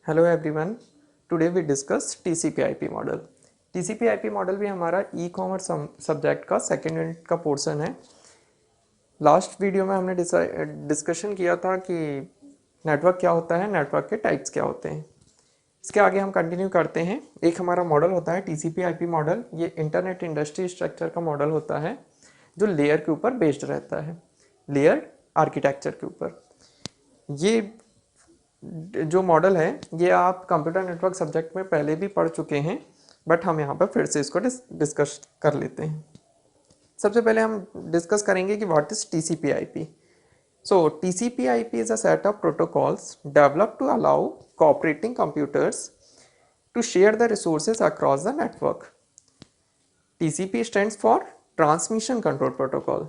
Hello everyone, today we discuss TCP IP model. TCP IP model भी हमारा e commerce subject का second unit का portion है। लास्ट वीडियो में हमने डिस्कशन किया था कि नेटवर्क क्या होता है, नेटवर्क के टाइप्स क्या होते हैं। इसके आगे हम कंटिन्यू करते हैं। एक हमारा मॉडल होता है टीसीपी/आईपी मॉडल। ये इंटरनेट इंडस्ट्री स्ट्रक्चर का मॉडल होता है जो लेयर के ऊपर बेस्ड रहता है, लेयर आर्किटेक्चर के ऊपर। ये जो मॉडल है ये आप कंप्यूटर नेटवर्क सब्जेक्ट में पहले भी पढ़ चुके हैं, बट हम यहाँ पर फिर से इसको डिस्कस कर लेते हैं। सबसे पहले हम डिस्कस करेंगे कि what is TCP IP. So TCP IP is a set of protocols developed to allow cooperating computers to share the resources across the network. TCP stands for Transmission Control Protocol.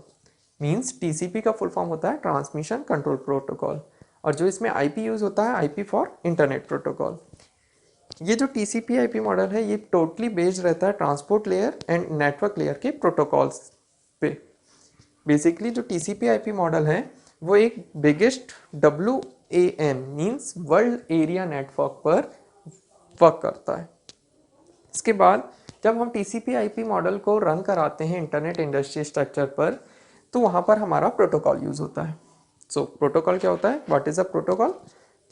Means TCP का full form होता है transmission control protocol, और जो इसमें IP use होता है IP for internet protocol. ये जो TCP/IP मॉडल है ये टोटली बेस्ड रहता है transport layer and network layer के प्रोटोकॉल्स पे। बेसिकली जो TCP/IP मॉडल है वो एक biggest WAN means world area network पर वर्क करता है। इसके बाद जब हम TCP/IP मॉडल को रन कराते हैं इंटरनेट इंडस्ट्री स्ट्रक्चर पर, तो वहाँ पर हमारा प्रोटोकॉल यूज होता है। सो प्रोटोकॉल क्या होता है? What is a protocol?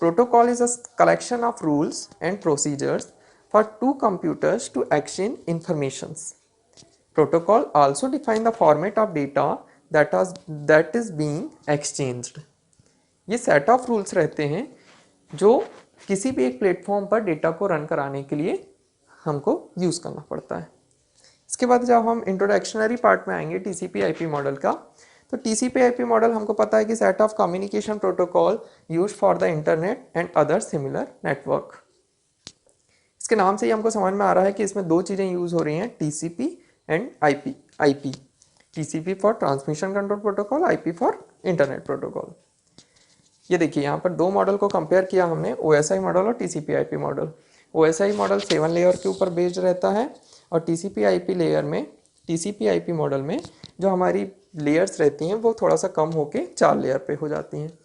Protocol is a collection of rules and procedures for two computers to exchange informations. Protocol also define the format of data that is being exchanged. ये set of rules रहते हैं जो किसी भी एक platform पर data को run कराने के लिए हमको यूज़ करना पड़ता है। इसके बाद जब हम इंट्रोडक्शनरी पार्ट में आएंगे TCP/IP मॉडल का, तो TCP/IP मॉडल हमको पता है कि set of communication protocol use for the internet and other similar network. इसके नाम से ही हमको समझ में आ रहा है कि इसमें दो चीज़ें यूज हो रही हैं, TCP and IP। TCP for transmission control protocol, IP for internet protocol. ये देखिए यहाँ पर दो मॉडल को कंपेयर किया हमने, OSI मॉडल और TCP/IP model. OSI model 7 layer के ऊपर बेस्ड रहता है, और TCP/IP मॉडल में जो हमारी लेयर्स रहती हैं वो थोड़ा सा कम होके 4 लेयर पे हो जाती हैं।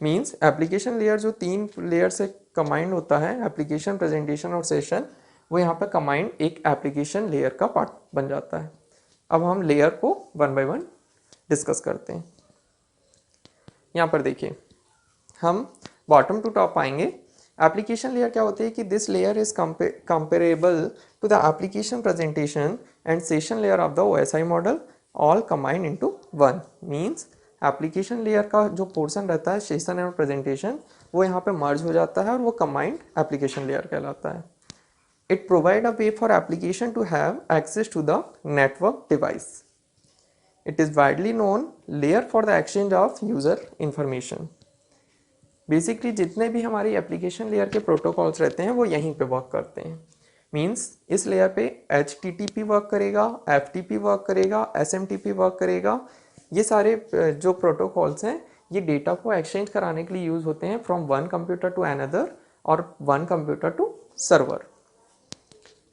मींस एप्लीकेशन लेयर जो 3 लेयर से कंबाइंड होता है, एप्लीकेशन, प्रेजेंटेशन और सेशन, वो यहाँ पर कंबाइंड एक एप्लीकेशन लेयर का पार्ट बन जाता है। अब हम लेयर को वन बाय वन डिस्कस करते हैं। यहाँ पर देखिए हम बॉटम टू टॉप आएंगे। एप्लीकेशन लेयर क्या होती है कि this layer is comparable to the application presentation and session layer of the OSI model, all combined into one. Means application layer का जो पोर्शन रहता है सेशन और प्रेजेंटेशन, वो यहाँ पे मर्ज हो जाता है और वो कंबाइंड एप्लीकेशन लेयर कहलाता है। It provide a way for application to have access to the network device. It is widely known layer for the exchange of user information. Basically जितने भी हमारी एप्लीकेशन लेयर के प्रोटोकॉल्स रहते हैं वो यहीं पे वर्क करते हैं। मींस इस लेयर पे HTTP वर्क करेगा, FTP वर्क करेगा, SMTP वर्क करेगा। ये सारे जो प्रोटोकॉल्स हैं ये डेटा को एक्सचेंज कराने के लिए यूज़ होते हैं from one computer to another और वन कंप्यूटर टू सर्वर।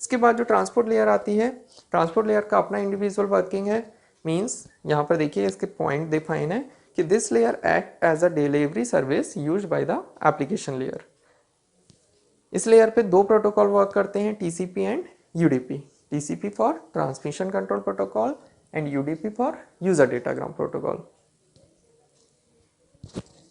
इसके बाद जो ट्रांसपोर्ट लेयर आती है, ट्रांसपोर्ट लेयर का अपना इंडिविजुअल वर्किंग है। मींस यहाँ पर देखिए इसके पॉइंट डिफाइन है कि this layer act as a delivery service used by the application layer. इस लेयर पे दो प्रोटोकॉल वर्क करते हैं, TCP and UDP। TCP for transmission control protocol and UDP for user datagram protocol.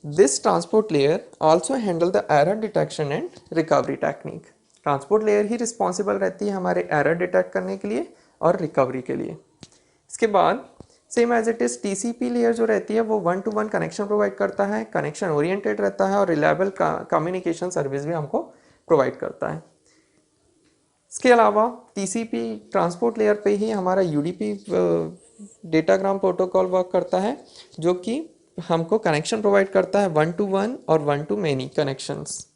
This transport layer also handle the error detection and recovery technique. Transport layer ही responsible रहती है हमारे error detect करने के लिए और रिकवरी के लिए। इसके बाद same as it is TCP layer जो रहती है वो 1 to 1 कनेक्शन प्रोवाइड करता है, कनेक्शन ओरिएंटेड रहता है और रिलायबल कम्युनिकेशन सर्विस भी हमको प्रोवाइड करता है। इसके अलावा TCP ट्रांसपोर्ट लेयर पे ही हमारा UDP डेटाग्राम प्रोटोकॉल वर्क करता है, जो कि हमको कनेक्शन प्रोवाइड करता है 1 to 1 और 1 to many कनेक्शंस।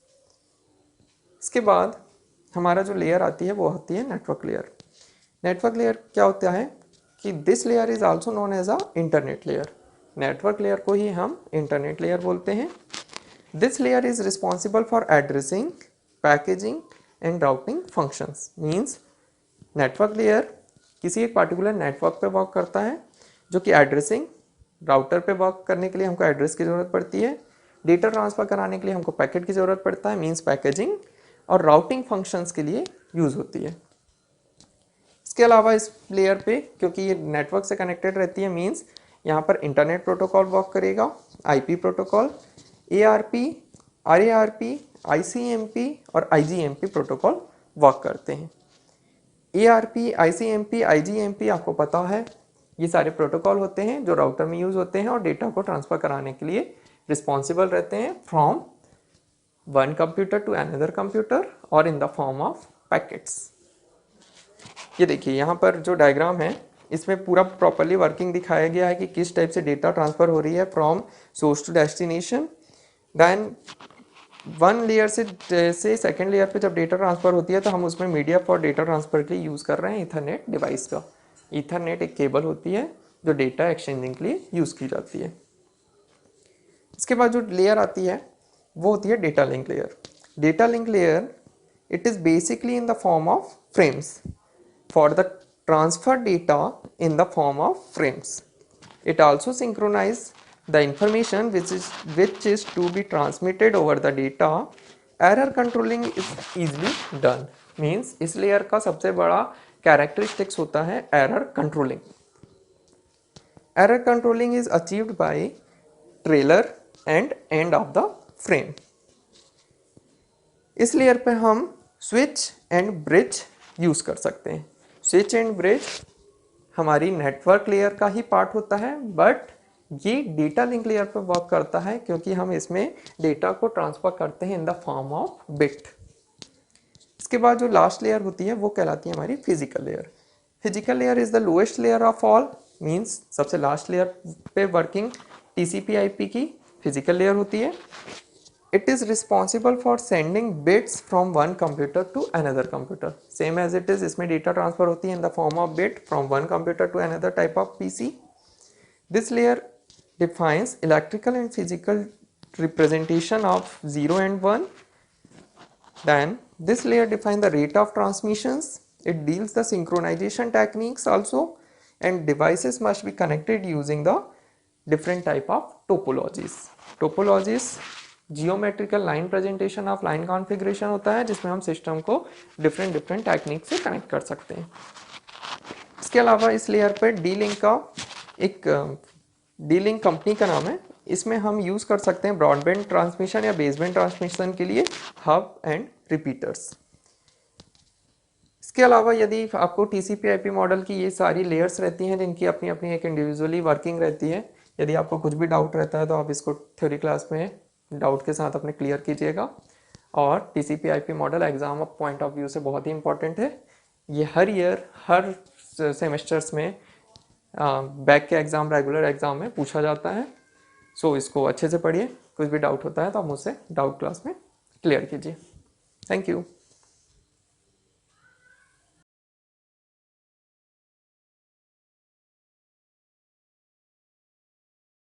इसके बाद हमारा जो लेयर आती है वो होती है नेटवर्क लेयर। नेटवर्क लेयर क्या होता है कि this layer is also known as a internet layer. Network layer को ही हम इंटरनेट लेयर बोलते हैं। This layer is responsible for addressing, packaging and routing functions. Means network layer किसी एक पार्टिकुलर नेटवर्क पे वर्क करता है, जो कि एड्रेसिंग, राउटर पे वर्क करने के लिए हमको एड्रेस की ज़रूरत पड़ती है, डेटा ट्रांसफ़र कराने के लिए हमको पैकेट की ज़रूरत पड़ता है मींस पैकेजिंग, और राउटिंग फंक्शंस के लिए यूज़ होती है। इसके अलावा इस लेयर पे क्योंकि ये नेटवर्क से कनेक्टेड रहती है मींस यहाँ पर इंटरनेट प्रोटोकॉल वर्क करेगा, IP protocol, ARP, RARP, ICMP और आईजीएमपी प्रोटोकॉल वर्क करते हैं। एआरपी, आईसीएमपी, आईजीएमपी आपको पता है ये सारे प्रोटोकॉल होते हैं जो राउटर में यूज़ होते हैं और डेटा को ट्रांसफ़र कराने के लिए रिस्पॉन्सिबल रहते हैं from one computer to another computer और in the form of packets. ये देखिए यहाँ पर जो डायग्राम है इसमें पूरा प्रॉपरली वर्किंग दिखाया गया है कि किस टाइप से डेटा ट्रांसफ़र हो रही है from source to destination. Then one layer से सेकेंड लेयर पे जब डेटा ट्रांसफ़र होती है तो हम उसमें मीडिया फॉर डेटा ट्रांसफ़र के लिए यूज़ कर रहे हैं ईथरनेट डिवाइस का। ईथरनेट एक केबल होती है जो डेटा एक्सचेंजिंग के लिए यूज़ की जाती है। इसके बाद जो लेयर आती है वो होती है data link layer. Data link layer it is basically in the form of frames for the transfer data in the form of frames. It also synchronizes the information which is to be transmitted over the data. Error controlling is easily done. Means इस layer का सबसे बड़ा characteristics होता है error controlling. Error controlling is achieved by trailer and end of the frame. इस layer पे हम switch and bridge use कर सकते हैं। स्विच एंड ब्रिज हमारी नेटवर्क लेयर का ही पार्ट होता है बट ये डेटा लिंक लेयर पर वर्क करता है क्योंकि हम इसमें डेटा को ट्रांसफ़र करते हैं इन द फॉर्म ऑफ बिट। इसके बाद जो लास्ट लेयर होती है वो कहलाती है हमारी physical layer. Physical layer is the lowest layer of all means सबसे लास्ट लेयर पे वर्किंग TCP/IP की फिजिकल लेयर होती है। It is responsible for sending bits from one computer to another computer. Same as it is, इसमें data transfer होती है in the form of bit from one computer to another type of PC. This layer defines electrical and physical representation of 0 and 1. Then this layer defines the rate of transmissions. It deals the synchronization techniques also, and devices must be connected using the different type of topologies. Topologies geometrical line presentation of line configuration होता है जिसमें हम system को different technique से connect कर सकते हैं। इसके अलावा इस लेयर पर डी-लिंक का एक डी-लिंक कंपनी का नाम है। इसमें हम यूज़ कर सकते हैं ब्रॉडबैंड ट्रांसमिशन या बेसबैंड ट्रांसमिशन के लिए हब एंड रिपीटर्स। इसके अलावा यदि आपको TCP/IP मॉडल की ये सारी लेयर्स रहती हैं जिनकी अपनी अपनी एक इंडिविजुअली वर्किंग रहती है, यदि आपको कुछ भी डाउट रहता है तो आप इसको थ्योरी क्लास में डाउट के साथ अपने क्लियर कीजिएगा। और TCP/IP model exam point of view से बहुत ही इंपॉर्टेंट है। ये हर ईयर हर सेमेस्टर्स में बैक के एग्ज़ाम रेगुलर एग्ज़ाम में पूछा जाता है। सो इसको अच्छे से पढ़िए, कुछ भी डाउट होता है तो आप मुझसे डाउट क्लास में क्लियर कीजिए। Thank you.